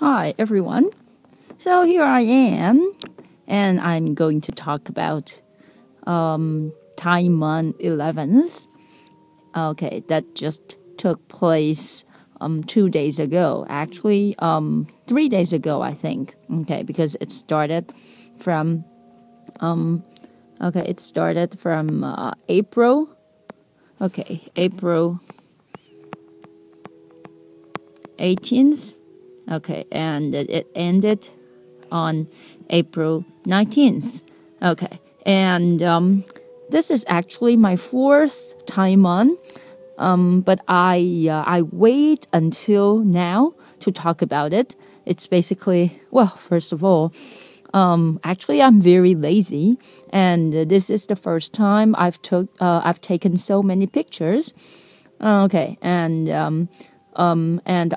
Hi, everyone. So here I am, and I'm going to talk about TAIMUN XI. Okay, that just took place 2 days ago. Actually, 3 days ago, I think. Okay, because it started from April. Okay, April 18th. Okay, and it ended on April 19th. Okay, and this is actually my fourth TAIMUN, but I wait until now to talk about it. It's basically, well, first of all, actually I'm very lazy, and this is the first time I've taken so many pictures. Okay, and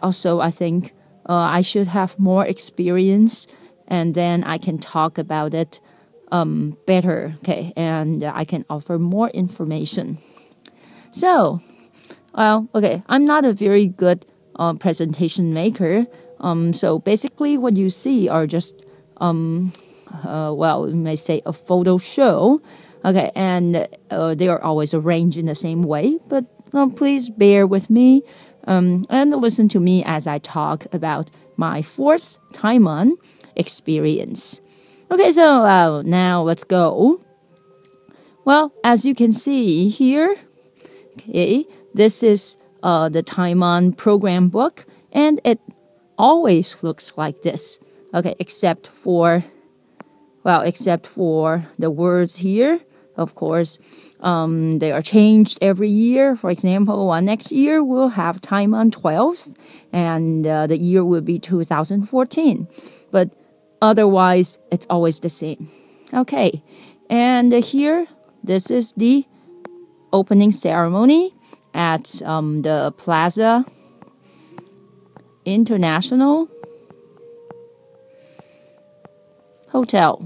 also I think I should have more experience, and then I can talk about it better, okay, and I can offer more information. So, well, okay, I'm not a very good presentation maker, so basically what you see are just, well, you may say a photo show, okay, and they are always arranged in the same way, but please bear with me. And listen to me as I talk about my fourth TAIMUN experience. Okay, so now let's go. Well, as you can see here, okay, this is the TAIMUN program book, and it always looks like this. Okay, except for the words here, of course. They are changed every year. For example, next year we'll have TAIMUN XII, and the year will be 2014. But otherwise, it's always the same. Okay, and here, this is the opening ceremony at the Plaza International Hotel.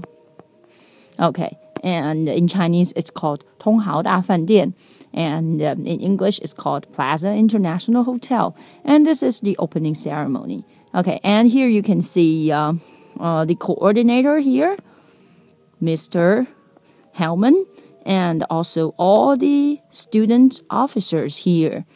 Okay. And in Chinese, it's called 通豪大饭店. And in English, it's called Plaza International Hotel. And this is the opening ceremony. Okay, and here you can see the coordinator here, Mr. Hellman, and also all the student officers here.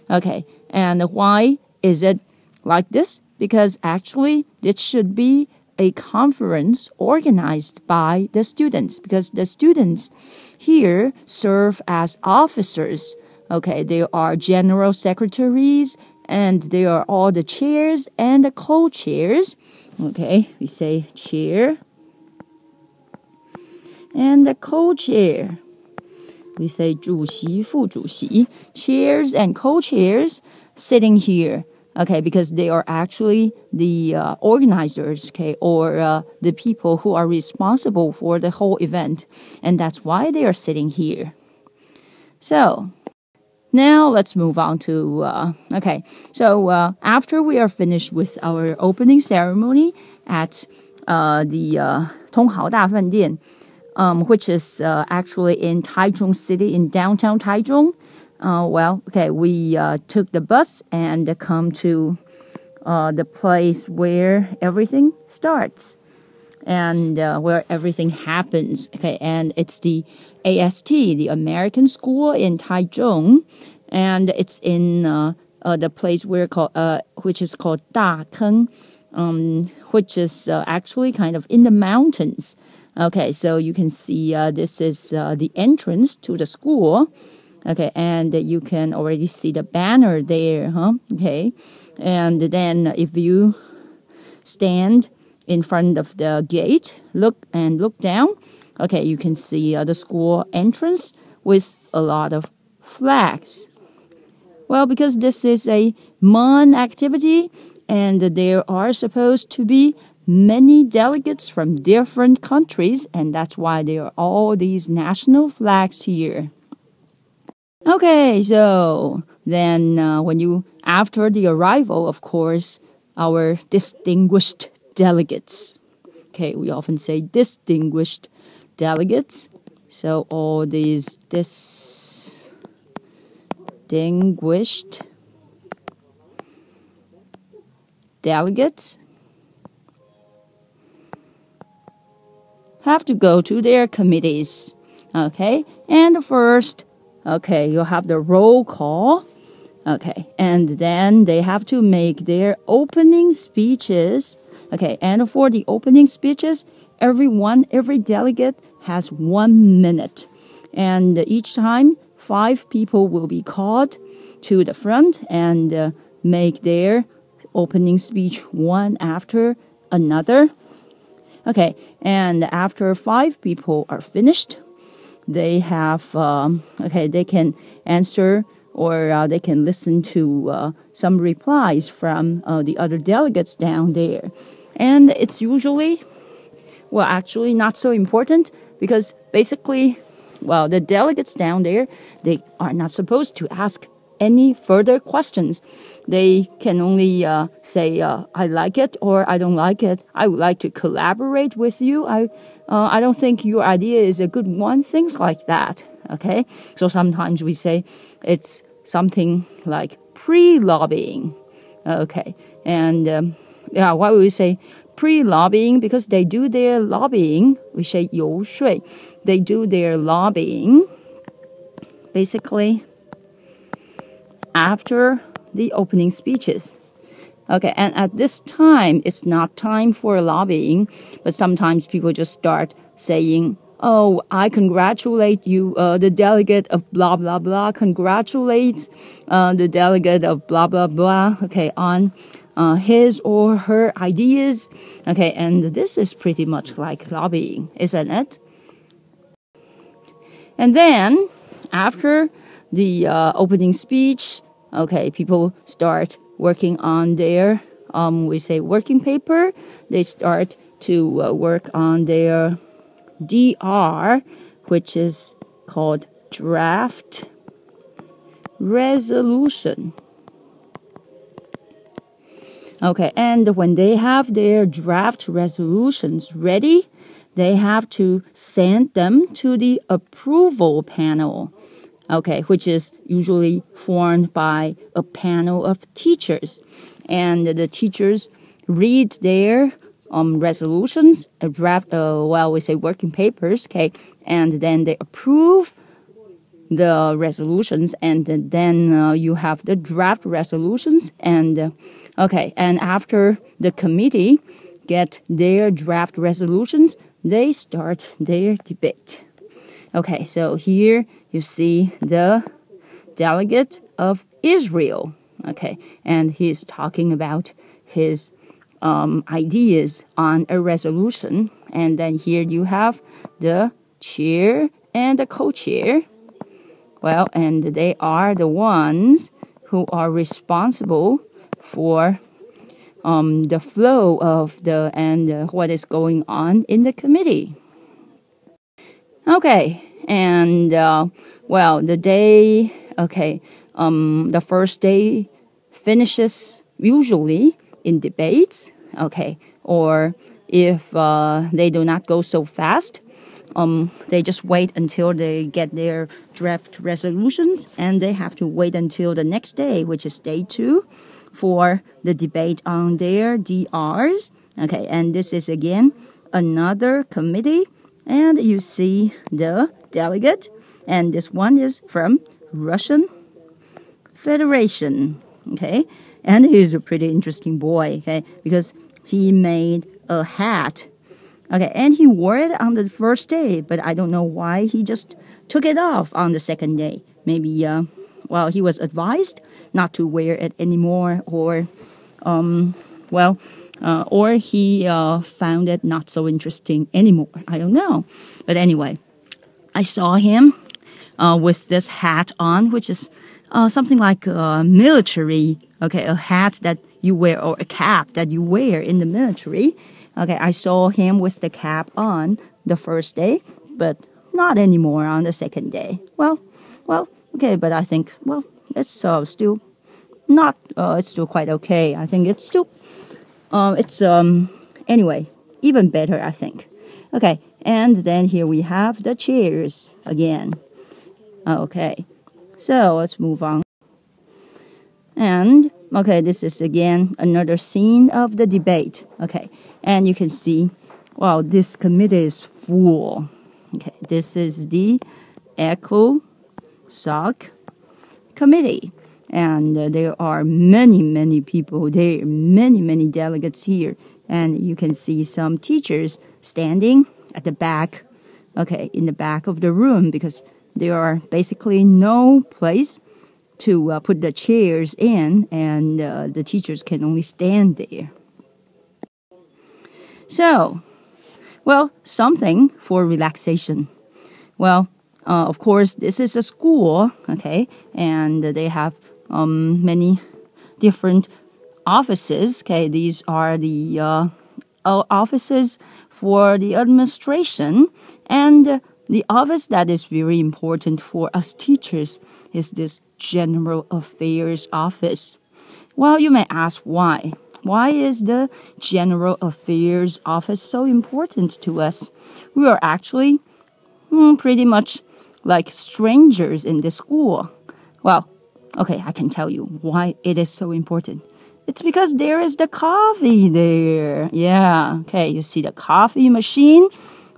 Okay, and why is it like this? Because actually, it should be a conference organized by the students, because the students here serve as officers. Okay, they are general secretaries, and they are all the chairs and the co-chairs. Okay, we say chair and the co-chair. We say 主席、副主席, chairs and co-chairs sitting here. Okay, because they are actually the organizers, okay, or the people who are responsible for the whole event. And that's why they are sitting here. So, now let's move on to, after we are finished with our opening ceremony at the 通豪大饭店, which is actually in Taichung City, in downtown Taichung. We took the bus and come to the place where everything starts and where everything happens. Okay, and it's the AST, the American School in Taichung, and it's in the place which is called Taichung, which is actually kind of in the mountains. Okay, so you can see this is the entrance to the school. Okay, and you can already see the banner there, huh? Okay, and then if you stand in front of the gate, look down, okay, you can see the school entrance with a lot of flags. Well, because this is a MUN activity, and there are supposed to be many delegates from different countries, and that's why there are all these national flags here. Okay, so then after the arrival, of course, our distinguished delegates. Okay, we often say distinguished delegates. So all these distinguished delegates have to go to their committees. Okay, and first, okay, you'll have the roll call. Okay, and then they have to make their opening speeches. Okay, and for the opening speeches, every delegate has 1 minute. And each time, 5 people will be called to the front and make their opening speech one after another. Okay, and after 5 people are finished, they have, they can answer or they can listen to some replies from the other delegates down there. And it's usually, well, actually not so important because basically, well, the delegates down there, they are not supposed to ask any further questions. They can only say, I like it or I don't like it. I would like to collaborate with you. I don't think your idea is a good one. Things like that. Okay. So sometimes we say it's something like pre-lobbying. Okay. And why would we say pre-lobbying? Because they do their lobbying. We say 游说. They do their lobbying basically after the opening speeches. Okay, and at this time, it's not time for lobbying, but sometimes people just start saying, oh, I congratulate you, the delegate of blah, blah, blah, congratulates the delegate of blah, blah, blah, okay, on his or her ideas. Okay, and this is pretty much like lobbying, isn't it? And then, after the opening speech, okay, people start working on their, we say working paper. They start to work on their DR, which is called draft resolution. Okay, and when they have their draft resolutions ready, they have to send them to the approval panel. Okay, which is usually formed by a panel of teachers. And the teachers read their resolutions, a draft, we say working papers, okay, and then they approve the resolutions, and then you have the draft resolutions, and and after the committee get their draft resolutions, they start their debate. Okay, so here you see the delegate of Israel. Okay, and he's talking about his ideas on a resolution. And then here you have the chair and the co-chair. Well, and they are the ones who are responsible for the flow of what is going on in the committee. Okay, and the day, the first day finishes usually in debates, okay, or if they do not go so fast, they just wait until they get their draft resolutions, and they have to wait until the next day, which is day 2, for the debate on their DRs. Okay, and this is again another committee. And you see the delegate, and this one is from Russian Federation, okay? And he's a pretty interesting boy, okay? Because he made a hat, okay? And he wore it on the first day, but I don't know why he just took it off on the second day. Maybe, he was advised not to wear it anymore, or, or he found it not so interesting anymore. I don't know. But anyway, I saw him with this hat on, which is something like a military, okay, a hat that you wear, or a cap that you wear in the military. Okay, I saw him with the cap on the first day, but not anymore on the second day. Well, okay, but I think, it's still not, it's still quite okay. I think it's still, anyway, even better, I think. Okay, and then here we have the chairs again. Okay, so let's move on. And, okay, this is again another scene of the debate. Okay, and you can see Well, this committee is full. Okay, this is the ECOSOC committee. And there are many people. There are many delegates here. And you can see some teachers standing at the back, okay, in the back of the room, because there are basically no place to put the chairs in, and the teachers can only stand there. So, well, something for relaxation. Well, of course, this is a school, okay, and they have many different offices. Okay, these are the offices for the administration, and the office that is very important for us teachers is this General Affairs Office. Well, you may ask why. Why is the General Affairs Office so important to us? We are actually pretty much like strangers in this school. Well, okay, I can tell you why it is so important. It's because there is the coffee there. Yeah, okay, you see the coffee machine.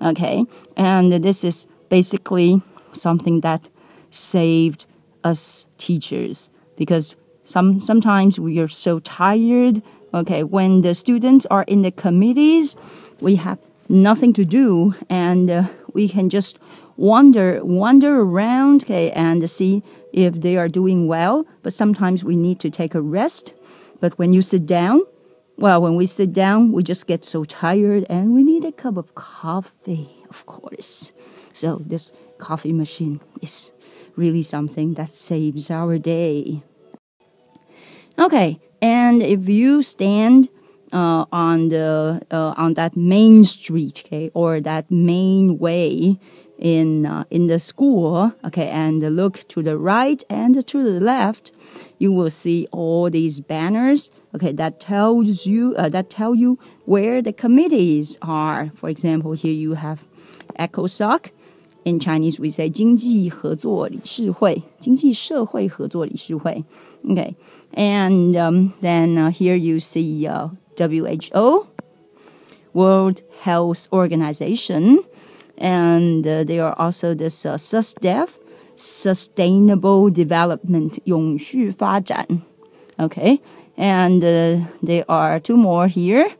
Okay, and this is basically something that saved us teachers, because sometimes we are so tired. Okay, when the students are in the committees, we have nothing to do, and we can just wander around, okay, and see if they are doing well. But sometimes we need to take a rest. But when you sit down, well, when we sit down, we just get so tired, and we need a cup of coffee, of course. So this coffee machine is really something that saves our day. Okay, and if you stand on that main street, okay, or that main way in the school, okay, and look to the right and to the left, you will see all these banners, okay, that tell you where the committees are. For example, here you have ECOSOC. In Chinese, we say 经济合作理事会, 经济社会合作理事会. Okay, and then here you see WHO, World Health Organization, and there are also this SUSDEF, Sustainable Development, 永续发展. Okay, and there are two more here.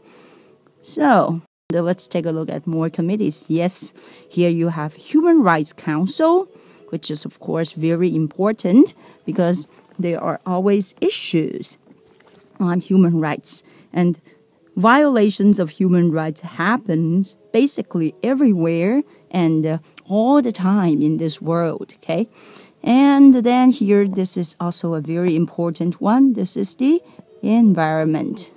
So let's take a look at more committees. Yes, here you have Human Rights Council, which is of course very important because there are always issues on human rights, and violations of human rights happens basically everywhere and all the time in this world, okay? And then here, this is also a very important one. This is the environment.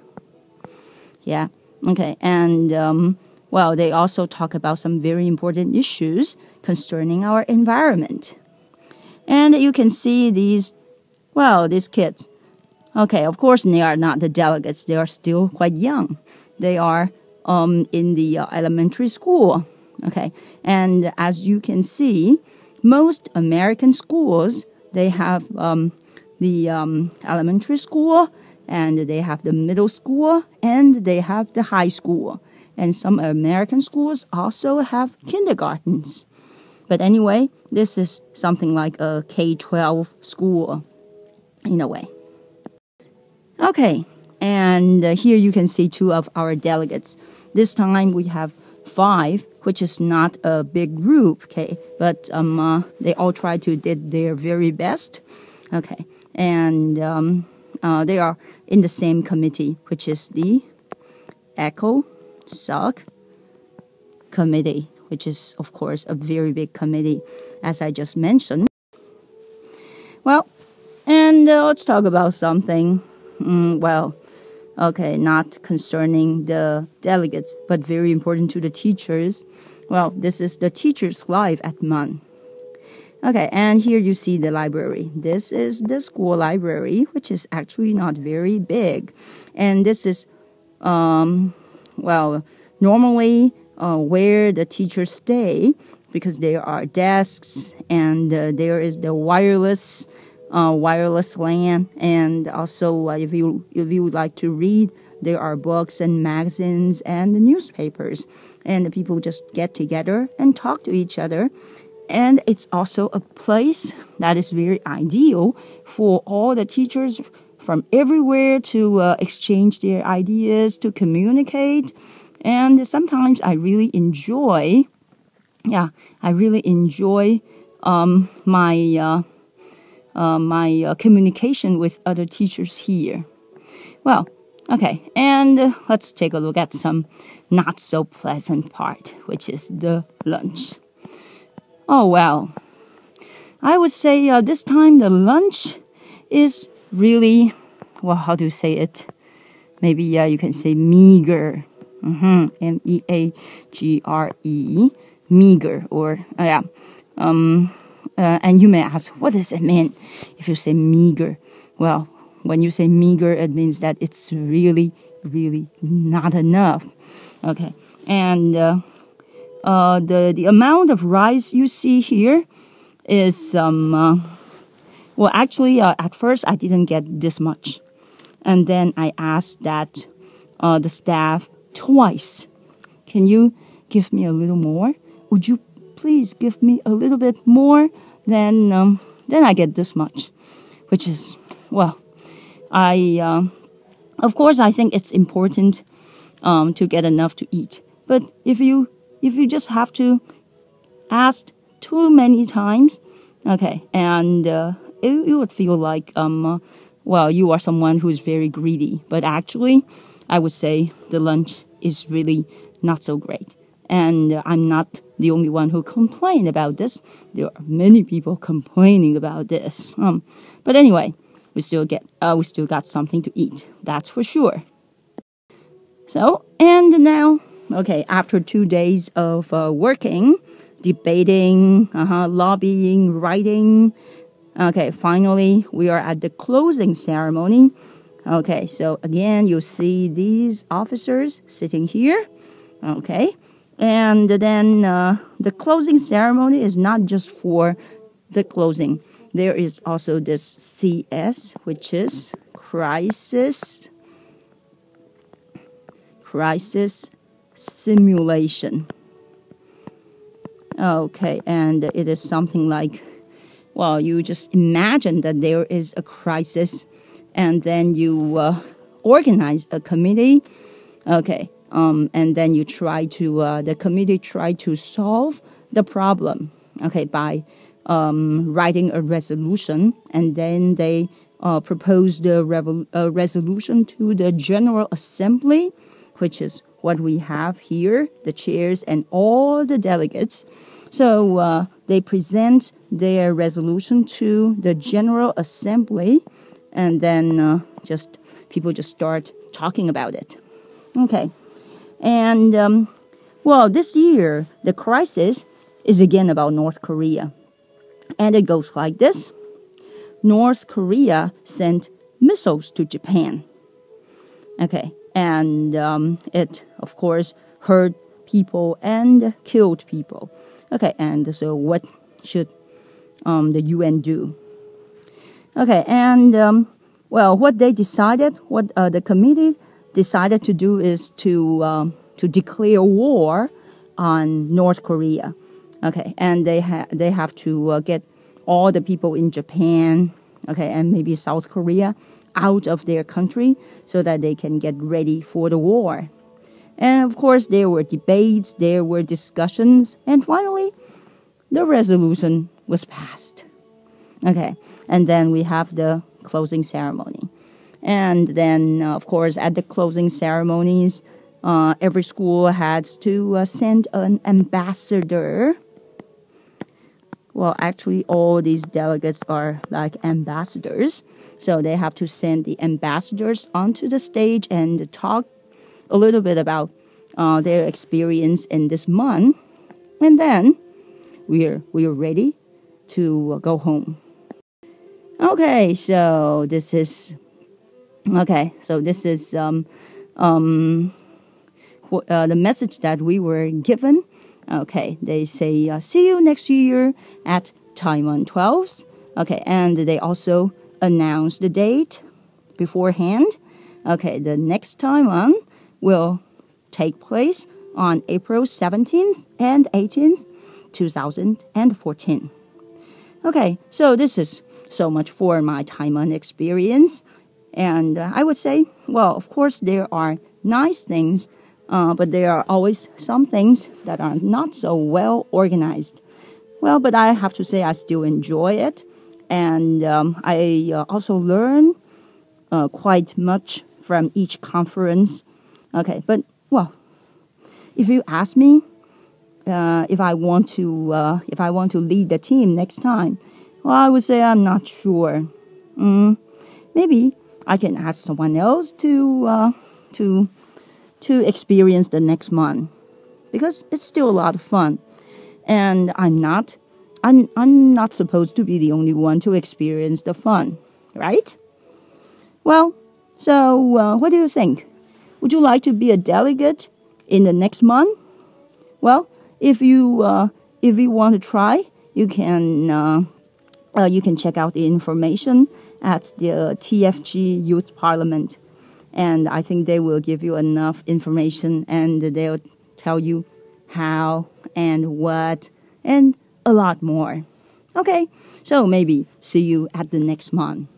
Yeah, okay. And, well, they also talk about some very important issues concerning our environment. And you can see these kids. Okay, of course, they are not the delegates. They are still quite young. They are in the elementary school. Okay, and as you can see, most American schools, they have the elementary school, and they have the middle school, and they have the high school. And some American schools also have kindergartens. But anyway, this is something like a K-12 school in a way. Okay, and here you can see two of our delegates. This time we have 5, which is not a big group, okay, but they all try to did their very best, okay, and they are in the same committee, which is the ECOSOC committee, which is of course a very big committee, as I just mentioned. Well, and let's talk about something. Okay, not concerning the delegates, but very important to the teachers. Well, this is the teachers' life at MUN. Okay, and here you see the library. This is the school library, which is actually not very big. And this is, normally where the teachers stay, because there are desks, and there is the wireless LAN, and also if you would like to read there are books and magazines and the newspapers, and the people just get together and talk to each other. And it's also a place that is very ideal for all the teachers from everywhere to exchange their ideas, to communicate. And sometimes I really enjoy my communication with other teachers here. Well, okay, and let's take a look at some not so pleasant part, which is the lunch. Oh, well, I would say this time the lunch is really, well, how do you say it? Maybe you can say meager. M-E-A-G-R-E, meager, or, and you may ask, what does it mean if you say meager? Well, when you say meager, it means that it's really, really not enough. Okay, and the amount of rice you see here is well, actually at first I didn't get this much, and then I asked that the staff twice, can you give me a little more? Would you please give me a little bit more? Then I get this much, which is, well, of course I think it's important to get enough to eat. But if you just have to ask too many times, okay, and it would feel like well, you are someone who is very greedy. But actually, I would say the lunch is really not so great. And I'm not the only one who complained about this. There are many people complaining about this. But anyway, we still got something to eat. That's for sure. So, and now, okay, after 2 days of working, debating, lobbying, writing, okay, finally, we are at the closing ceremony. Okay, so again, you see these officers sitting here. Okay, and then the closing ceremony is not just for the closing. There is also this CS, which is crisis simulation. Okay, and it is something like, well, you just imagine that there is a crisis, and then you organize a committee. Okay, and then you the committee try to solve the problem. Okay, by writing a resolution, and then they propose the resolution to the General Assembly, which is what we have here, the chairs and all the delegates. So they present their resolution to the General Assembly, and then people just start talking about it. Okay, and well, this year the crisis is again about North Korea, and it goes like this: North Korea sent missiles to Japan. Okay, and it of course hurt people and killed people. Okay, and so what should the UN do? Okay, and well, what they decided, what the committee decided to do is to declare war on North Korea. Okay, and they have to get all the people in Japan, okay, and maybe South Korea out of their country so that they can get ready for the war. And of course, there were debates, there were discussions, and finally, the resolution was passed. Okay, and then we have the closing ceremony. And then, of course, at the closing ceremonies, every school has to send an ambassador. Well, actually, all these delegates are like ambassadors. So they have to send the ambassadors onto the stage and talk a little bit about their experience in this month. And then we are ready to go home. Okay, so this is the message that we were given. Okay, they say, see you next year at TAIMUN XII. Okay, and they also announce the date beforehand. Okay, the next Taimun will take place on April 17th and 18th, 2014. Okay, so this is so much for my Taimun experience. And I would say, well, of course, there are nice things, but there are always some things that are not so well organized. Well, but I have to say I still enjoy it. And I also learn quite much from each conference. Okay, but, well, if you ask me if I want to lead the team next time, well, I would say I'm not sure. Maybe I can ask someone else to experience the next month, because it's still a lot of fun, and I'm not supposed to be the only one to experience the fun, right? Well, so what do you think? Would you like to be a delegate in the next month? Well, if you want to try, you can check out the information at the TFG Youth Parliament, and I think they will give you enough information, and they'll tell you how and what and a lot more. Okay, so maybe see you at the next month.